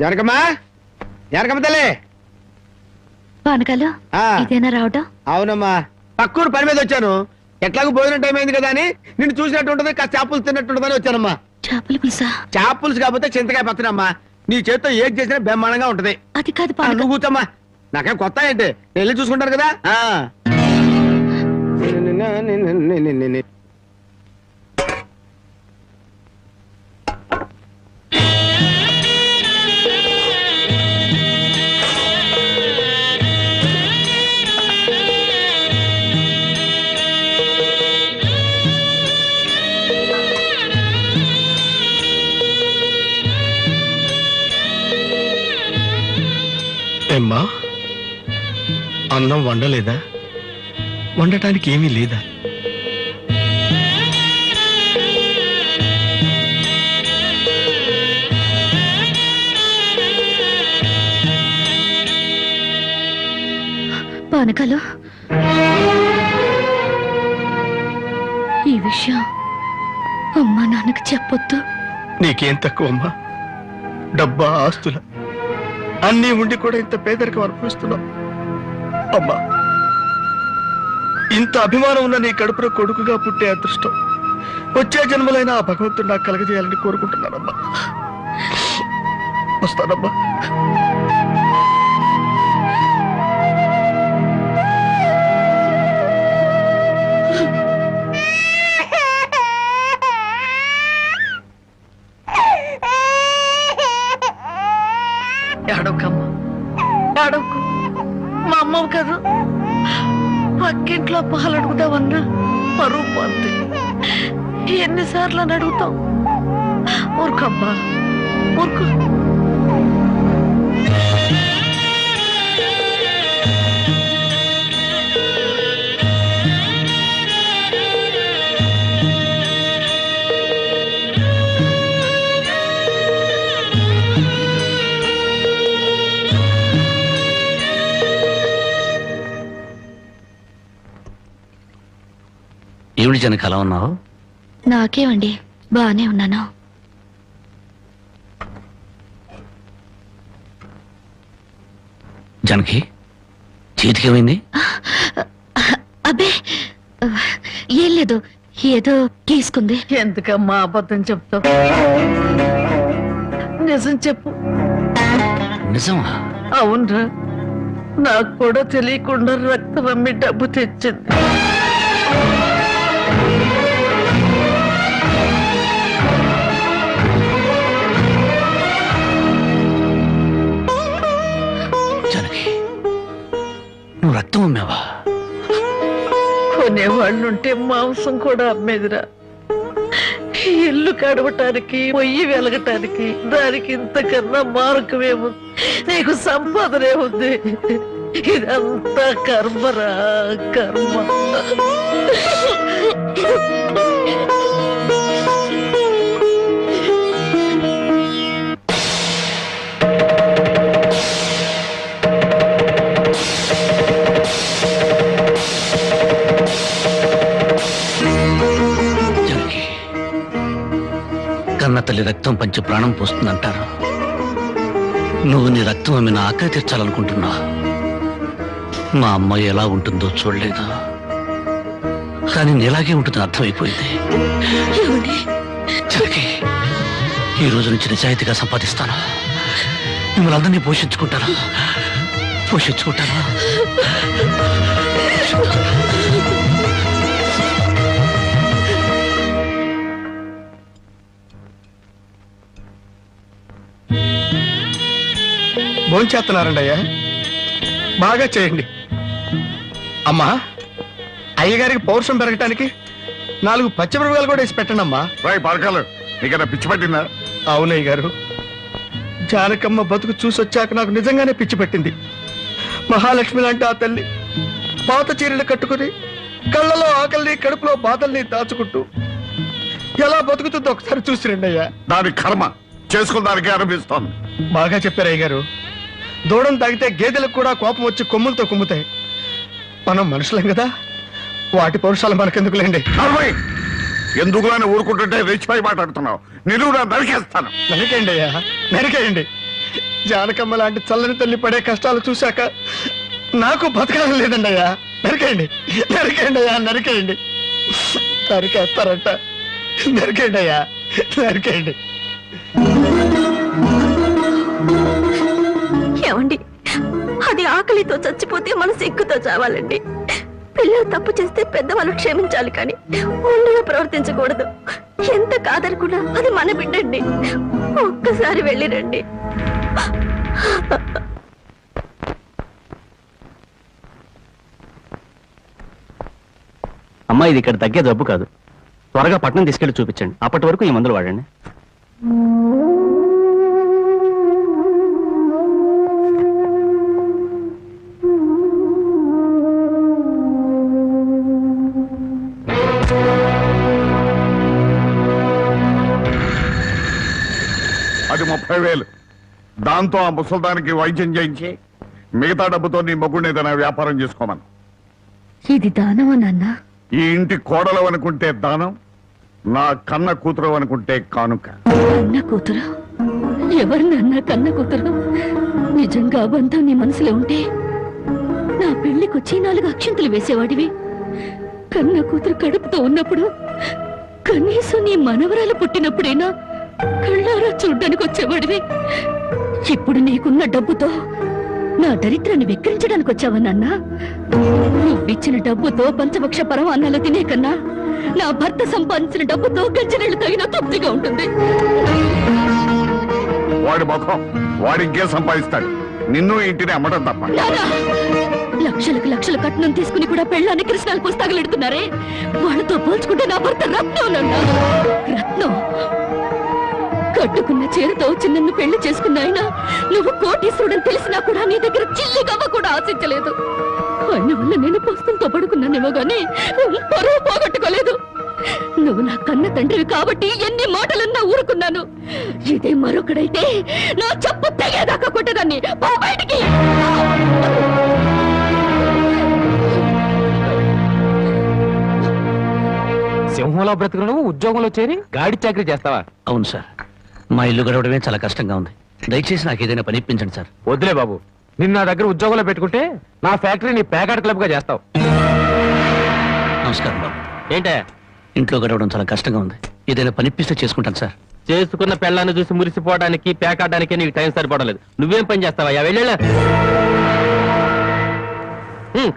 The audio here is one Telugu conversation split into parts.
జనకమ్మా, జనకమ్మ తల్లి. పానకాలు ఇదేనా రావటం? అవునమ్మా, పక్కూరు పని మీద వచ్చాను. ఎట్లాగో భోజనం టైం అయింది కదా అని నిన్ను చూసినట్టు ఉంటుంది, కాస్త చేపలు తిన్నట్టుంటుందని వచ్చానమ్మా. చేపల పులుసా? చేపలుసు కాకపోతే చింతకాయ పచ్చనమ్మా. నీ చేత్తో ఏది చేసినా బ్రహ్మాండంగా ఉంటది. అది కాదు, నువ్వు కూర్చోమ్మా. నాకేం కొత్త ఏంటి, వెళ్ళి చూసుకుంటాను కదా. ఏమ్మా, అన్నం వండలేదా? వండటానికి ఏమీ లేదా? పానకాలు, ఈ విషయం అమ్మా నాన్నకు చెప్పొద్దు. నీకేం తక్కువ అమ్మా? డబ్బా, ఆస్తుల అన్నీ ఉండి కూడా ఇంత పేదరికం అనుభవిస్తున్నావు. అమ్మా, ఇంత అభిమానం ఉన్న నీ కడుపులో కొడుకుగా పుట్టే అదృష్టం వచ్చే జన్మలైనా ఆ భగవంతుడు నాకు కలగజేయాలని కోరుకుంటున్నానమ్మా. వస్తానమ్మా. ఏడవకమ్మా, ఏడవకు. మా అమ్మవు కదా, పక్కింట్లో పాలు అడుగుదామన్నా పరువు పోతే ఎన్నిసార్లు అని అడుగుతాం. ఊరుకమ్మా, ఊరుకు. ఏమిటి జనక అలా ఉన్నావు? నాకేమండి, బానే ఉన్నాను. జనకి చేతికేమైంది? అబ్బే ఏం లేదు, ఏదో గీసుకుంది. ఎందుకమ్మా అబద్ధం చెప్తావు? నిజం చెప్పు. నిజమా? అవునరా, నాకు కూడా తెలియకుండా రక్తం అమ్మి డబ్బు తెచ్చింది. నువ్వు రక్తం అమ్మావా? కొనేవాళ్ళుంటే మాంసం కూడా అమ్మేదిరా. ఇల్లు కడవటానికి, పొయ్యి వెలగటానికి దానికి ఇంతకన్నా మార్గమేముంది? నీకు సంపాదనే ఉంది. ఇదంతా కర్మరా, కర్మ. కన్న తల్లి రక్తం పంచి ప్రాణం పోస్తుందంటారు. నువ్వు నీ రక్తం అమ్మిన ఆకలి తీర్చాలనుకుంటున్నా. మా అమ్మాయి ఎలా ఉంటుందో చూడలేదు, కానీ నీలాగే ఉంటుందని అర్థమైపోయింది. జనకి, ఈ రోజు నుంచి నిజాయితీగా సంపాదిస్తాను. మిమ్మల్ని అందరినీ పోషించుకుంటాను. భోంచేస్తున్నారండి అయ్యా, బాగా చేయండి. అమ్మా, అయ్యగారికి పౌరుషం పెరగటానికి 4 పచ్చిమిరపకాయలు కూడా వేసి పెట్టండి అమ్మా. పలకాలు నీకన్నా పిచ్చి పట్టిందా? అవునయ్య గారు, జానకమ్మ బతుకు చూసొచ్చాక నాకు నిజంగానే పిచ్చి పట్టింది. మహాలక్ష్మి లాంటి ఆ తల్లి పాత చీరలు కట్టుకుని కళ్ళలో ఆకలిని, కడుపులో బాధల్ని దాచుకుంటూ ఎలా బతుకుతుందో ఒకసారి చూసి రండి అయ్యా. దాని కర్మ చేసుకున్నానికి అనిపిస్తోంది. బాగా చెప్పారు అయ్య గారు. దూడం తాగితే గేదెలకు కూడా కోపం వచ్చి కొమ్ములతో కుమ్ముతాయి. మనం మనుషులం కదా, వాటి పౌరుషాలు మనకెందుకులేండి. ఎందుకు అని ఊరుకుంటుంటే రెచ్చిపోయి మాట్లాడుతున్నావు. నిలువురా నరికేస్తాను. నరికేయండి అయ్యా, నరికేయండి. జానకమ్మ లాంటి చల్లని తల్లి పడే కష్టాలు చూశాక నాకు బతకాలని లేదండి అయ్యా. నరికేయండి, నరికేయండి అయ్యా, నరికేయండి. నరికేస్తారంట. నరికేయండి అయ్యా, నరికేయండి. ఏమండి, అది ఆకలితో చచ్చిపోతే మన సిగ్గుతో చావాలండి. పిల్లలు తప్పు చేస్తే పెద్దవాళ్ళు క్షమించాలి, కానీ ఒండుగా ప్రవర్తించకూడదు. ఎంత కాదనుకున్నా అది మన బిడ్డండి. ఒక్కసారి వెళ్ళిరండి. అమ్మా, ఇది ఇక్కడ తగ్గే జబ్బు కాదు. త్వరగా పట్నం తీసుకెళ్లి చూపించండి. అప్పటి వరకు ఈ మందులు వాడండి. అది 30,000. దాంతో ఆ ముసల్దానికి వైద్యం చేయించి మిగతా డబ్బుతో నీ మొగ్గుని ఏదైనా వ్యాపారం చేసుకోమను. ఇది దానమా నాన్న? ఈ ఇంటి కోడలు అనుకుంటే దానం, నా కన్న కూతురు అనుకుంటే కానుక. కన్న కూతురు? ఎవరు నాన్న కన్న కూతురు? నిజంగా ఆ బంధం నీ మనసులో ఉంటే నా పెళ్లికొచ్చి 4 అక్షంతలు వేసేవాడివి. కన్న కూతురు కడుపుతో ఉన్నప్పుడు, కనీసం నీ మనవరాలు పుట్టినప్పుడైనా కళ్ళారా చూడ్డానికి వచ్చేవాడివి. ఇప్పుడు నీకున్న డబ్బుతో నా దరిద్రాన్ని వెక్కిరించడానికి వచ్చావా నాన్న? నువ్విచ్చిన డబ్బుతో పంచభక్ష పరమాన్నాలు తినే కన్నా నా భర్త సంపాదించిన డబ్బుతో గంజనీళ్లు తగిన తృప్తిగా ఉంటుంది. వాడి ముఖం, వాడి ఇంకేం సంపాదిస్తాడు? నిన్ను ఇంటిని అమ్మడం తప్ప. నాన్నా, లక్షలకు లక్షల కట్నం తీసుకుని కూడా పెళ్ళాన్ని కృష్ణాలు పుస్తకాలు వాళ్ళతో పోల్చుకుంటే నా భర్త రత్నం నాన్న, రత్నం. కట్టుకున్న చీరతో చిన్నన్ను పెళ్లి చేసుకున్న ఆయన నువ్వు కోటీశ్వరుడని తెలిసినా కూడా నీ దగ్గర చిల్లిగవ్వ కూడా ఆశించలేదు. ఆయన వల్ల నేను పుస్తకంతో పడుకున్నానేమో గానీ పరువు పోగొట్టుకోలేదు. నువ్వు నా కన్న తండ్రివి కాబట్టి ఎన్ని మాటలన్నా ఊరుకున్నాను. ఇదే మరొకడైతే నా చెప్పు తెగేదాకా కొట్టేదాన్ని. పో బయటికి. సింహంలో బ్రతుకును ఉద్యోగంలో చేరి గాడి చాకరీ చేస్తావా? అవును సార్, మా ఇల్లు గడవడమే చాలా కష్టంగా ఉంది. దయచేసి నాకు ఏదైనా పని ఇప్పించండి సార్. వద్దులే బాబు, నిన్ను నా దగ్గర ఉద్యోగంలో పెట్టుకుంటే నా ఫ్యాక్టరీని ప్యాకెట్ క్లబ్ గా చేస్తావు. నమస్కారం బాబు. ఏంటే ఇంట్లో గడవడం చాలా కష్టంగా ఉంది. ఏదైనా పని ఇప్పిస్తే చేసుకుంటాను సార్. చేసుకున్న పెళ్ళాన్ని చూసి మురిసిపోవడానికి ప్యాకాడడానికి నీకు టైం సరిపోవడం. నువ్వేం పని చేస్తావా? వెళ్ళా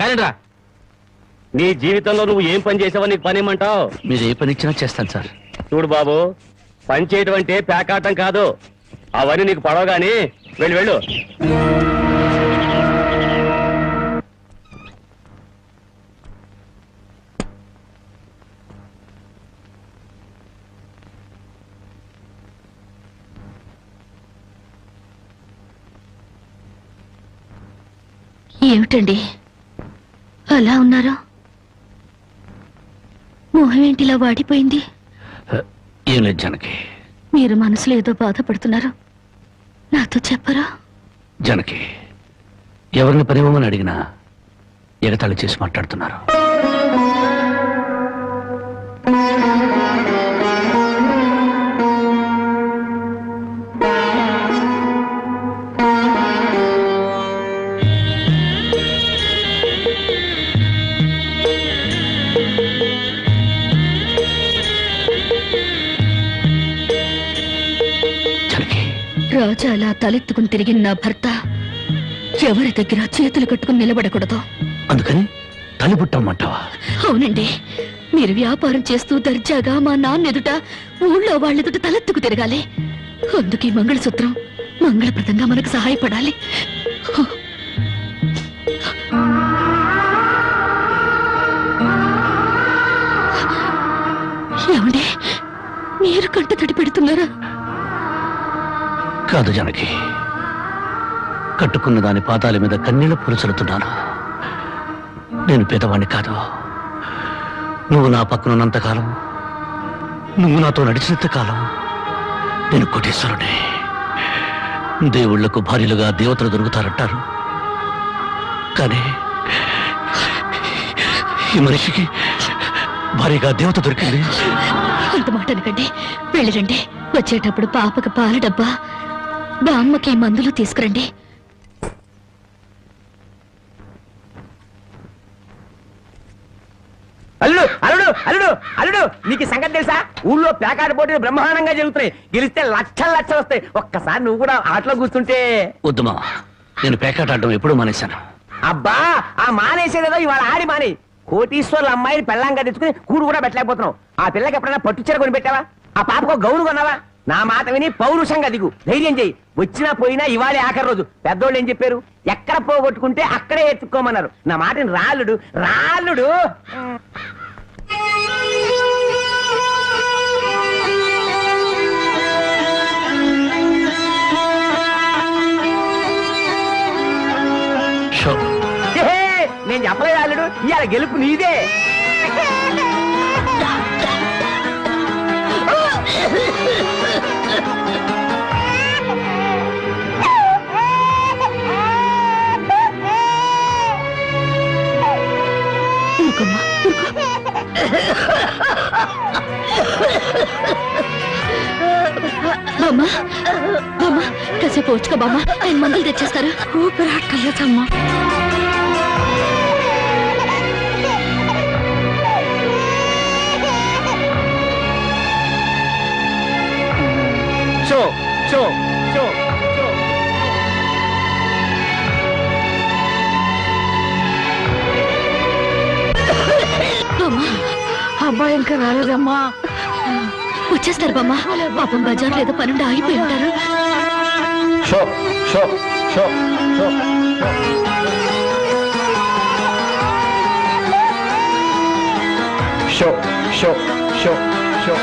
కానీ రా. నీ జీవితంలో నువ్వు ఏం పని చేసావో నీకు పని ఏమంటావు? మీరు ఏ పని ఇచ్చినా చేస్తాను సార్. చూడు బాబు, పని చేయటం అంటే ప్యాకాటం కాదు. అవన్నీ నీకు పడవ గాని వెళ్ళు వెళ్ళు. ఏమిటండి అలా ఉన్నారు? మొహం ఏంటిలా వాడిపోయింది? ఏం లేదు జానకి. మీరు మనసులో ఏదో బాధపడుతున్నారు, నాతో చెప్పరా? జానకి, ఎవరిని పని ఇవ్వమని అడిగినా ఎగతాళి చేసి మాట్లాడుతున్నారు. రాజా అలా తలెత్తుకుని తిరిగిన నా భర్త ఎవరి దగ్గర చేతులు కట్టుకుని నిలబడకూడదు. అందుకని తలిపుట్టమ్మంటావా? అవునండి, మీరు వ్యాపారం చేస్తూ దర్జాగా మా నాన్న ఎదుట, ఊళ్ళో వాళ్ళెదుట తలెత్తుకు తిరగాలి. అందుకే మంగళసూత్రం మంగళప్రదంగా మనకు సహాయపడాలి. ఏమండి, మీరు కంట తడి పెడుతున్నారా? కాదు జానకి, కట్టుకున్న దాని పాదాల మీద కన్నీళ్లు పొలుచలుతున్నాను. నేను పేదవాణ్ణి కాదు. నువ్వు నా పక్కనున్నంతకాలం, నువ్వు నాతో నడిచినంత కాలం నేను కోటీశ్వరుడే. దేవుళ్లకు భార్యలుగా దేవతలు దొరుకుతారంటారు, కానీ ఈ మనిషికి భారీగా దేవత దొరికింది. అంత మాట అనకండి, వెళ్ళిరండి. వచ్చేటప్పుడు పాపకు పాల డబ్బా, బామ్మకి మందులు తీసుకురండి. అల్లుడు అల్లుడు అల్లుడు అల్లుడు నీకు సంగతి తెలుసా? ఊళ్ళో ప్యాకాట పోటీలు బ్రహ్మాండంగా జరుగుతున్నాయి. గెలిస్తే లక్షలు లక్షలు వస్తాయి. ఒక్కసారి నువ్వు కూడా ఆటలో కూర్చుంటే. వద్దు మామ, నేను పేకాట ఆడడం ఎప్పుడూ మానేశాను. అబ్బా ఆ మానేసేదేదో ఇవాళ ఆడి మాని. కోటీశ్వర్ల అమ్మాయిని పెళ్ళంగా తెచ్చుకుని కూడు కూడా పెట్టలేకపోతున్నావు. ఆ పిల్లకి ఎప్పుడైనా పట్టు చీర కొని పెట్టావా? ఆ పాపకు గౌను కొన్నావా? నా మాట విని పౌరుషంగా దిగు, ధైర్యం చెయ్యి. వచ్చినా పోయినా ఇవాళే ఆఖరి రోజు. పెద్దోళ్ళు ఏం చెప్పారు? ఎక్కడ పోగొట్టుకుంటే అక్కడే ఎత్తుక్కోమన్నారు. నా మాటని రాళ్ళుడు రాళ్ళుడు. నేను చెప్పలేదు అల్లుడు, ఇవాళ గెలుపు నీదే. బామ్మ బామ్మ కాసేపు వచ్చుకో బామ్మ, ఆయన మందులు తెచ్చేస్తారు. ఊపిరాట్లేదమ్మా. షో షో షో షో. అబ్బాయి ఇంకా రాలేదమ్మా. వచ్చేస్తారు బామ్మ. పాపం బజార్లో ఏదో పనుండి ఆగిపోయి ఉంటారు. షో షో షో షో. షో షో షో షో.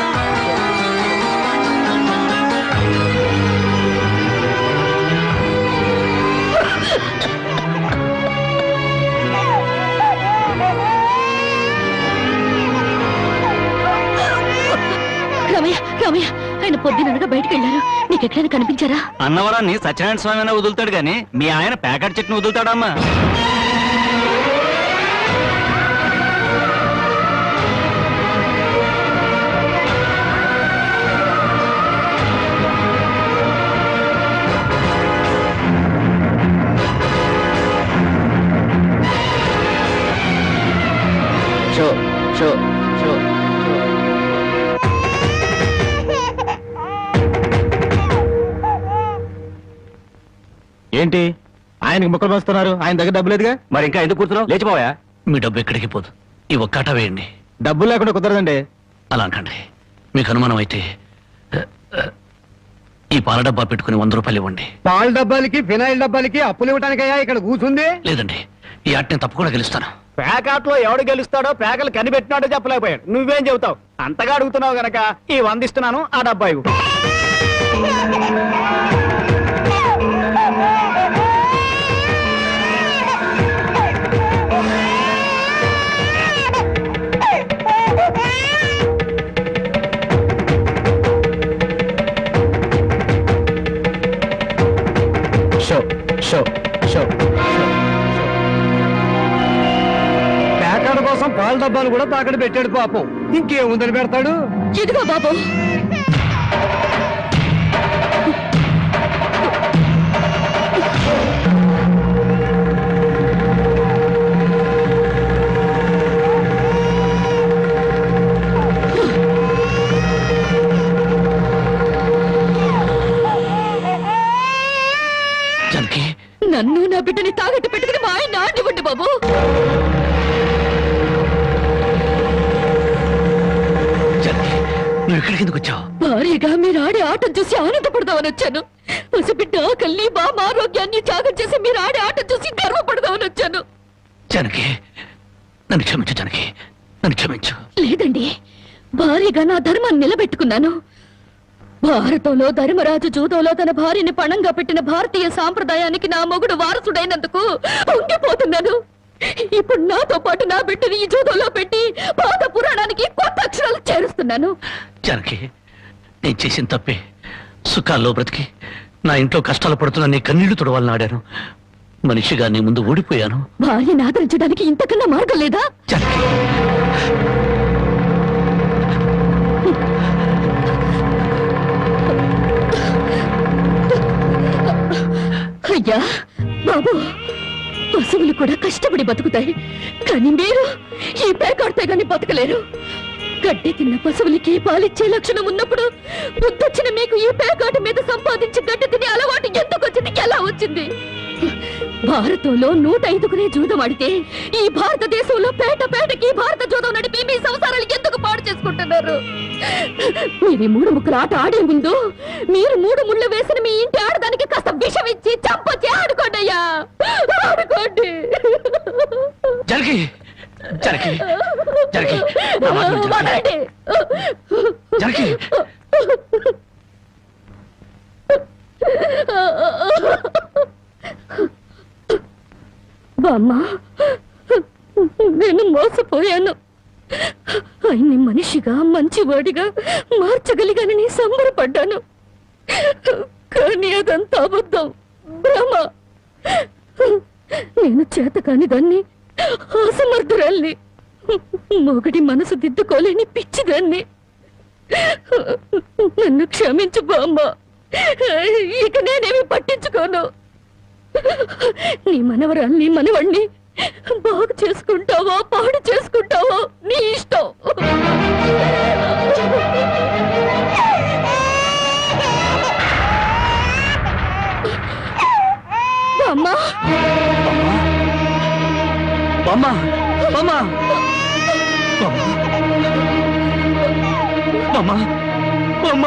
రామయ్య రామయ్య, ఆయన పొద్దుననగా బయటకు వెళ్ళారు. నీకు ఎక్కడైనా కనిపించారా? అన్నవరాన్ని సత్యనారాయణ స్వామి అయినా వదులుతాడు గాని మీ ఆయన ప్యాకెట్ చెట్టును వదులుతాడమ్మా. షో షో షో. ఏంటి ఆయనకి ముక్కలు పంచుతున్నారు? ఆయన దగ్గర డబ్బు లేదుగా. మరి ఇంకా ఎందుకు కూర్చున్నావు? లేచిపోయా. మీ డబ్బు ఎక్కడికి పోదు. ఈ ఒక్కాట వేయండి. డబ్బులు లేకుండా కుదరదండి. అలా అనకండి. మీకు అనుమానం అయితే ఈ పాల డబ్బా పెట్టుకుని 100 రూపాయలు ఇవ్వండి. పాల డబ్బాలకి ఫినాయిల్ డబ్బాలకి అప్పులు ఇవ్వటానికయ్యా ఇక్కడ కూర్చుంది? లేదండి, ఈ ఆట నేను తప్పకుండా గెలుస్తాను. ప్యాకాట్లో ఎవడు గెలుస్తాడో ప్యాకలు కనిపెట్టినాడో చెప్పలేకపోయాడు. నువ్వేం చెబుతావు? అంతగా అడుగుతున్నావు గనక ఈ 100 ఇస్తున్నాను, ఆ డబ్బా ఇవ్వు. షో షో షో. ప్యాకాడ కోసం పాల డబ్బాలు కూడా తాకడి పెట్టాడు పాపం. ఇంకేముందని పెడతాడు? ఇదిగో బాబు. జానకి, నన్ను నా బిడ్డని తాగట్టు పెట్టుకుని మా ఆయన ఆడివ్వండి బాబు. జానకి, నువ్వు ఇక్కడికి ఎందుకు వచ్చావు? భారీగా మీరు ఆడే ఆటం చూసి ఆనందపడదామని వచ్చాను. పసిబిడ్డ ఆకల్ని బామ్మ ఆరోగ్యాన్ని త్యాగం చేసి మీరు ఆడే ఆటం చూసి గర్వపడదామని వచ్చాను. జానకి, నన్ను క్షమించు. జానకి, నన్ను క్షమించు. లేదండి, భారీగా నా ధర్మాన్ని నిలబెట్టుకున్నాను. భారతంలో ధర్మరాజు జూదంలో తన భార్యని పణంగా పెట్టిన భారతీయ సాంప్రదాయానికి నా మొగుడు వారసుడైనందుకు ఉండిపోతున్నాను. ఇప్పుడు నాతో పాటు నా బిడ్డని ఈ జూదంలో పెట్టి పాత పురాణానికి కొత్త అక్షరాలు చేరుస్తున్నాను. జానకి, నేను చేసిన తప్పే. సుఖాల్లో బ్రతికి నా ఇంట్లో కష్టాలు పడుతున్నా నీ కన్నీళ్లు తుడవాలని ఆడాను. మనిషిగా నీ ముందు ఓడిపోయాను. భార్యని ఆదరించడానికి ఇంతకన్నా మార్గం లేదా? జానకి, అయ్యా బాబు, పశువులు కూడా కష్టపడి బతుకుతాయి, కానీ మీరు ఈ పేకాడితే గాని బతకలేరు. గడ్డి తిన్న పశువులకి పాలిచ్చే లక్షణం ఉన్నప్పుడు బుద్ధొచ్చిన మీకు ఈ పేకాట మీద సంపాదించి గడ్డి తినే అలవాటు ఎందుకు వచ్చింది, ఎలా వచ్చింది? భారతంలో 105 జూదం ఆడితే ఈ భారతదేశంలో పేట పేటకి భారత జూదం నడిపి మీ సంసారాలు ఎందుకు పాడు చేసుకుంటున్నారు? మీరు ఈ 3 ముక్కల ఆట ఆడే ముందు మీరు 3 ముళ్ళు వేసిన మీ ఇంటి ఆడదానికి కాస్త విషం ఇచ్చి చంపొచ్చి ఆడుకోండి అయ్యా, ఆడుకోండి. జరగి జరగి జరగి నా మాట విను, వదలండి. జరగి. బామ్మ, నేను మోసపోయాను. ఆయన్ని మనిషిగా మంచివాడిగా మార్చగలిగానని సంబరపడ్డాను, కానీ అదంతా అబద్ధం, భ్రమ. నేను చేతకాని దాన్ని, అసమర్థురాల్ని, మొగడి మనసు దిద్దుకోలేని పిచ్చిదాన్ని. నన్ను క్షమించు బామ్మ, ఇక నేనేమి పట్టించుకోను. నీ మనవరాల్ని మనవణ్ణి బాగు చేసుకుంటావో పాడు చేసుకుంటావో నీ ఇష్టం. అమ్మా బామ్మ బామ్మ బామ్మ బామ్మ బామ్మ